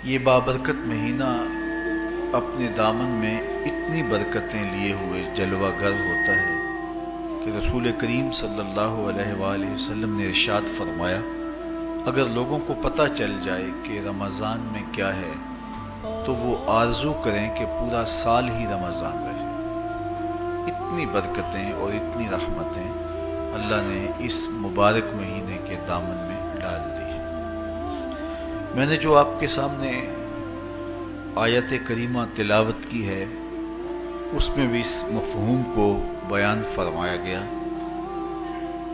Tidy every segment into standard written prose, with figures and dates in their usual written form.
یہ بابرکت مہینہ اپنے دامن میں اتنی برکتیں لیے ہوئے جلوہ گر ہوتا ہے کہ رسول کریم صلی اللہ علیہ وآلہ وسلم نے ارشاد فرمایا، اگر لوگوں کو پتہ چل جائے کہ رمضان میں کیا ہے تو وہ آرزو کریں کہ پورا سال ہی رمضان رہے۔ اتنی برکتیں اور اتنی رحمتیں اللہ نے اس مبارک مہینے کے دامن میں ڈال دی ہیں۔ میں نے جو آپ کے سامنے آیت کریمہ تلاوت کی ہے اس میں بھی اس مفہوم کو بیان فرمایا گیا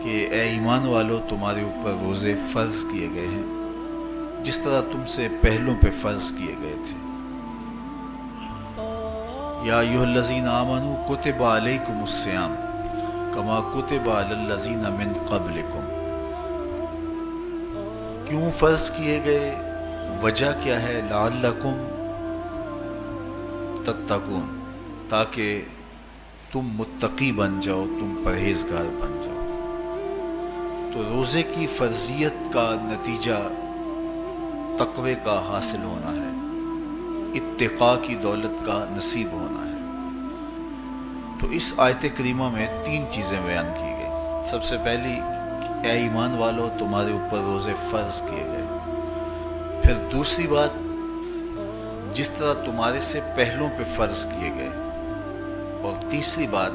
کہ اے ایمان والو، تمہارے اوپر روزے فرض کیے گئے ہیں جس طرح تم سے پہلوں پہ فرض کیے گئے تھے۔ یا ایھا الذین آمنوا کتب علیکم الصیام کما کتب علی الذین من قبلکم۔ کیوں فرض کیے گئے؟ وجہ کیا ہے؟ لعلکم تتقون، تاکہ تم متقی بن جاؤ، تم پرہیزگار بن جاؤ۔ تو روزے کی فرضیت کا نتیجہ تقوی کا حاصل ہونا ہے، اتقاء کی دولت کا نصیب ہونا ہے۔ تو اس آیت کریمہ میں تین چیزیں بیان کی گئی۔ سب سے پہلی، اے ایمان والو، تمہارے اوپر روزے فرض کیے گئے۔ پھر دوسری بات، جس طرح تمہارے سے پہلوں پہ فرض کیے گئے۔ اور تیسری بات،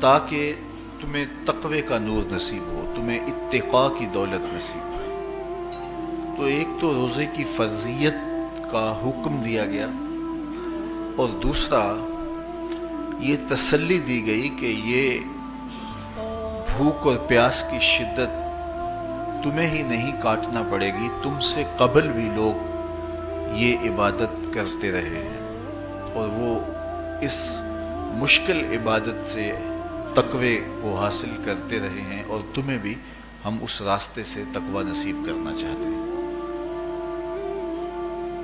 تاکہ تمہیں تقوی کا نور نصیب ہو، تمہیں اتقاء کی دولت نصیب ہو۔ تو ایک تو روزے کی فرضیت کا حکم دیا گیا، اور دوسرا یہ تسلی دی گئی کہ یہ بھوک اور پیاس کی شدت تمہیں ہی نہیں کاٹنا پڑے گی، تم سے قبل بھی لوگ یہ عبادت کرتے رہے ہیں، اور وہ اس مشکل عبادت سے تقوی کو حاصل کرتے رہے ہیں، اور تمہیں بھی ہم اس راستے سے تقوی نصیب کرنا چاہتے ہیں۔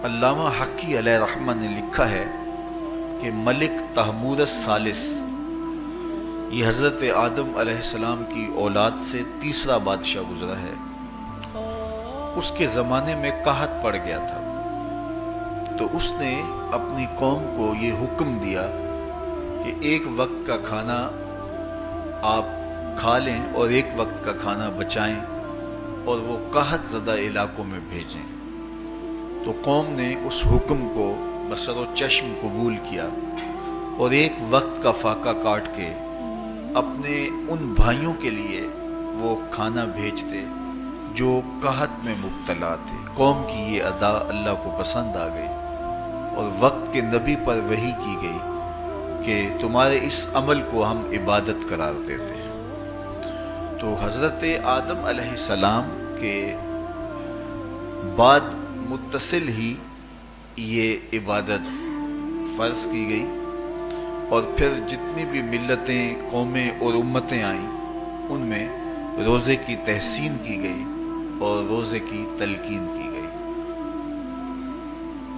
علامہ حقی علیہ رحمہ نے لکھا ہے کہ ملک تحمور الثالث، یہ حضرت آدم علیہ السلام کی اولاد سے تیسرا بادشاہ گزرا ہے، اس کے زمانے میں قحط پڑ گیا تھا۔ تو اس نے اپنی قوم کو یہ حکم دیا کہ ایک وقت کا کھانا آپ کھا لیں اور ایک وقت کا کھانا بچائیں، اور وہ قحط زدہ علاقوں میں بھیجیں۔ تو قوم نے اس حکم کو بصر و چشم قبول کیا، اور ایک وقت کا فاقہ کاٹ کے اپنے ان بھائیوں کے لیے وہ کھانا بھیجتے جو قحط میں مبتلا تھے۔ قوم کی یہ ادا اللہ کو پسند آ گئی، اور وقت کے نبی پر وحی کی گئی کہ تمہارے اس عمل کو ہم عبادت قرار دیتے ہیں۔ تو حضرت آدم علیہ السلام کے بعد متصل ہی یہ عبادت فرض کی گئی، اور پھر جتنی بھی ملتیں، قومیں اور امتیں آئیں ان میں روزے کی تحسین کی گئی اور روزے کی تلقین کی گئی۔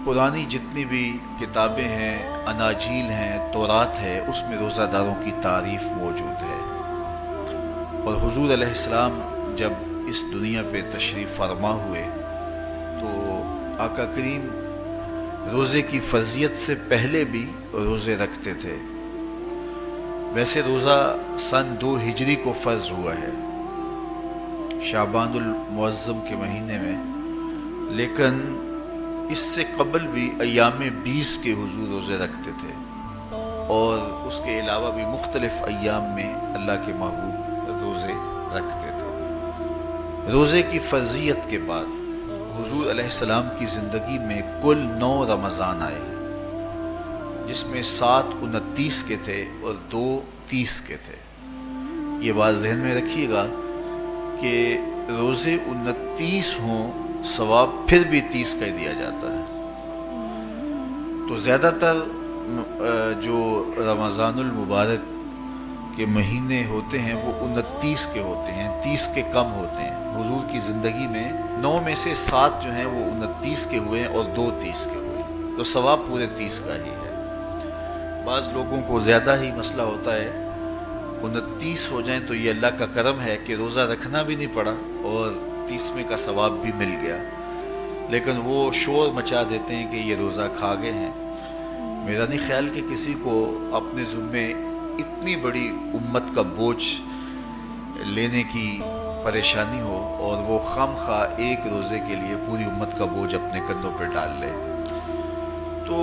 پرانی جتنی بھی کتابیں ہیں، اناجیل ہیں، تورات ہے، اس میں روزہ داروں کی تعریف موجود ہے۔ اور حضور علیہ السلام جب اس دنیا پہ تشریف فرما ہوئے تو آقا کریم روزے کی فرضیت سے پہلے بھی روزے رکھتے تھے۔ ویسے روزہ سن 2 ہجری کو فرض ہوا ہے، شعبان المعظم کے مہینے میں، لیکن اس سے قبل بھی ایام 20 کے حضور روزے رکھتے تھے، اور اس کے علاوہ بھی مختلف ایام میں اللہ کے محبوب روزے رکھتے تھے۔ روزے کی فرضیت کے بعد حضور علیہ السلام کی زندگی میں کل 9 رمضان آئے ہیں، جس میں 7 29 کے تھے اور 2 30 کے تھے۔ یہ بات ذہن میں رکھیے گا کہ روزے 29 ہوں، ثواب پھر بھی 30 کا ہی دیا جاتا ہے۔ تو زیادہ تر جو رمضان المبارک کے مہینے ہوتے ہیں وہ 29 کے ہوتے ہیں، 30 کے کم ہوتے ہیں۔ حضور کی زندگی میں 9 میں سے 7 جو ہیں وہ 29 کے ہوئے ہیں اور 2 30 کے ہوئے ہیں، تو ثواب پورے 30 کا ہی ہے۔ بعض لوگوں کو زیادہ ہی مسئلہ ہوتا ہے، 29 ہو جائیں تو یہ اللہ کا کرم ہے کہ روزہ رکھنا بھی نہیں پڑا اور 30ویں کا ثواب بھی مل گیا۔ لیکن وہ شور مچا دیتے ہیں کہ یہ روزہ کھا گئے ہیں۔ میرا نہیں خیال کہ کسی کو اپنے ذمے اتنی بڑی امت کا بوجھ لینے کی پریشانی ہو اور وہ خام خواہ ایک روزے کے لیے پوری امت کا بوجھ اپنے کندھوں پہ ڈال لے۔ تو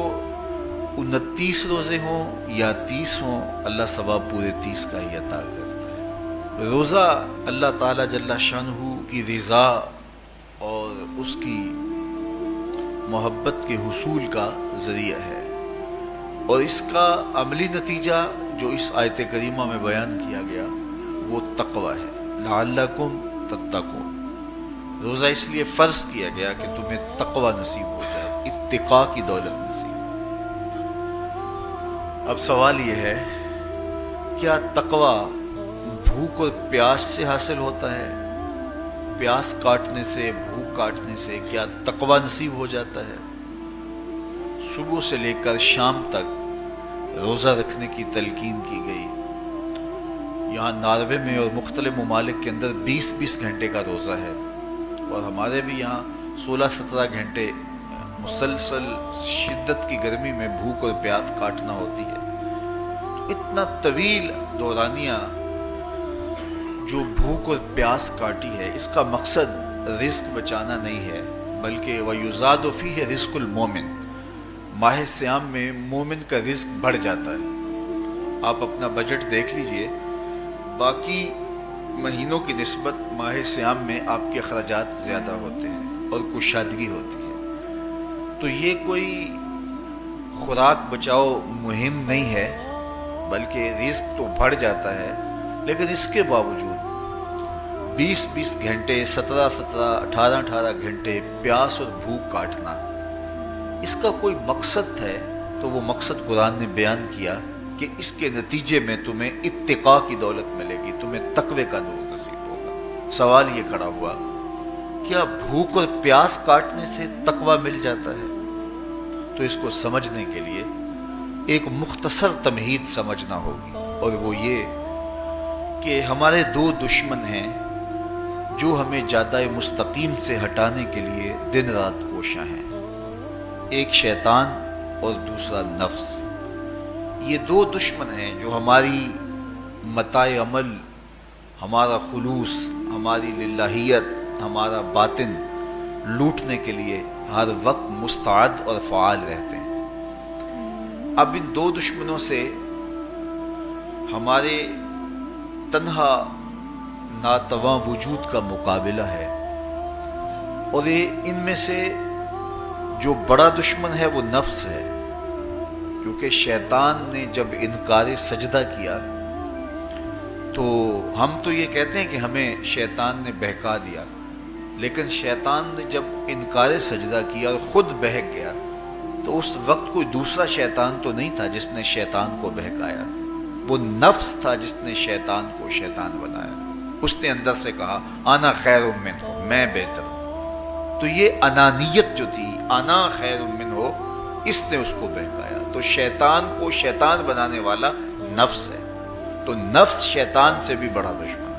29 روزے ہوں یا 30 ہوں، اللہ ثواب پورے 30 کا ہی عطا کرتا ہے۔ روزہ اللہ تعالیٰ جل شانہ کی رضا اور اس کی محبت کے حصول کا ذریعہ ہے، اور اس کا عملی نتیجہ جو اس آیت کریمہ میں بیان کیا گیا وہ تقوی ہے۔ لعلکم تتقون، روزہ اس لیے فرض کیا گیا کہ تمہیں تقوی نصیب ہو جائے، اتقاء کی دولت نصیب۔ اب سوال یہ ہے، کیا تقوی بھوک اور پیاس سے حاصل ہوتا ہے؟ پیاس کاٹنے سے، بھوک کاٹنے سے کیا تقوی نصیب ہو جاتا ہے؟ صبح سے لے کر شام تک روزہ رکھنے کی تلقین کی گئی۔ یہاں ناروے میں اور مختلف ممالک کے اندر 20 گھنٹے کا روزہ ہے، اور ہمارے بھی یہاں 16-17 گھنٹے مسلسل شدت کی گرمی میں بھوک اور پیاس کاٹنا ہوتی ہے۔ تو اتنا طویل دورانیہ جو بھوک اور پیاس کاٹی ہے، اس کا مقصد رزق بچانا نہیں ہے، بلکہ وَيُزَادُ فِيهِ رِزْقُ الْمُؤْمِنِ، ماہ سیام میں مومن کا رزق بڑھ جاتا ہے۔ آپ اپنا بجٹ دیکھ لیجئے، باقی مہینوں کی نسبت ماہ سیام میں آپ کے اخراجات زیادہ ہوتے ہیں اور کشادگی ہوتی ہے۔ تو یہ کوئی خوراک بچاؤ مہم نہیں ہے، بلکہ رزق تو بڑھ جاتا ہے، لیکن اس کے باوجود 20 گھنٹے، 17 18 گھنٹے پیاس اور بھوک کاٹنا، اس کا کوئی مقصد ہے تو وہ مقصد قرآن نے بیان کیا کہ اس کے نتیجے میں تمہیں اتقاء کی دولت ملے گی، تمہیں تقوی کا نور نصیب ہوگا۔ سوال یہ کھڑا ہوا، کیا بھوک اور پیاس کاٹنے سے تقوی مل جاتا ہے؟ تو اس کو سمجھنے کے لیے ایک مختصر تمہید سمجھنا ہوگی، اور وہ یہ کہ ہمارے 2 دشمن ہیں جو ہمیں جادہ مستقیم سے ہٹانے کے لیے دن رات کوشاں ہیں، ایک شیطان اور دوسرا نفس۔ یہ 2 دشمن ہیں جو ہماری متاع عمل، ہمارا خلوص، ہماری للہیت، ہمارا باطن لوٹنے کے لیے ہر وقت مستعد اور فعال رہتے ہیں۔ اب ان 2 دشمنوں سے ہمارے تنہا ناتواں وجود کا مقابلہ ہے، اور ان میں سے جو بڑا دشمن ہے وہ نفس ہے، کیونکہ شیطان نے جب انکار سجدہ کیا تو ہم تو یہ کہتے ہیں کہ ہمیں شیطان نے بہکا دیا، لیکن شیطان نے جب انکار سجدہ کیا اور خود بہک گیا تو اس وقت کوئی دوسرا شیطان تو نہیں تھا جس نے شیطان کو بہکایا، وہ نفس تھا جس نے شیطان کو شیطان بنایا۔ اس نے اندر سے کہا انا خیر منہ، میں بہتر ہوں۔ تو یہ انانیت جو تھی، انا خیر منہ، اس نے اس کو بہکایا۔ تو شیطان کو شیطان بنانے والا نفس ہے، تو نفس شیطان سے بھی بڑا دشمن۔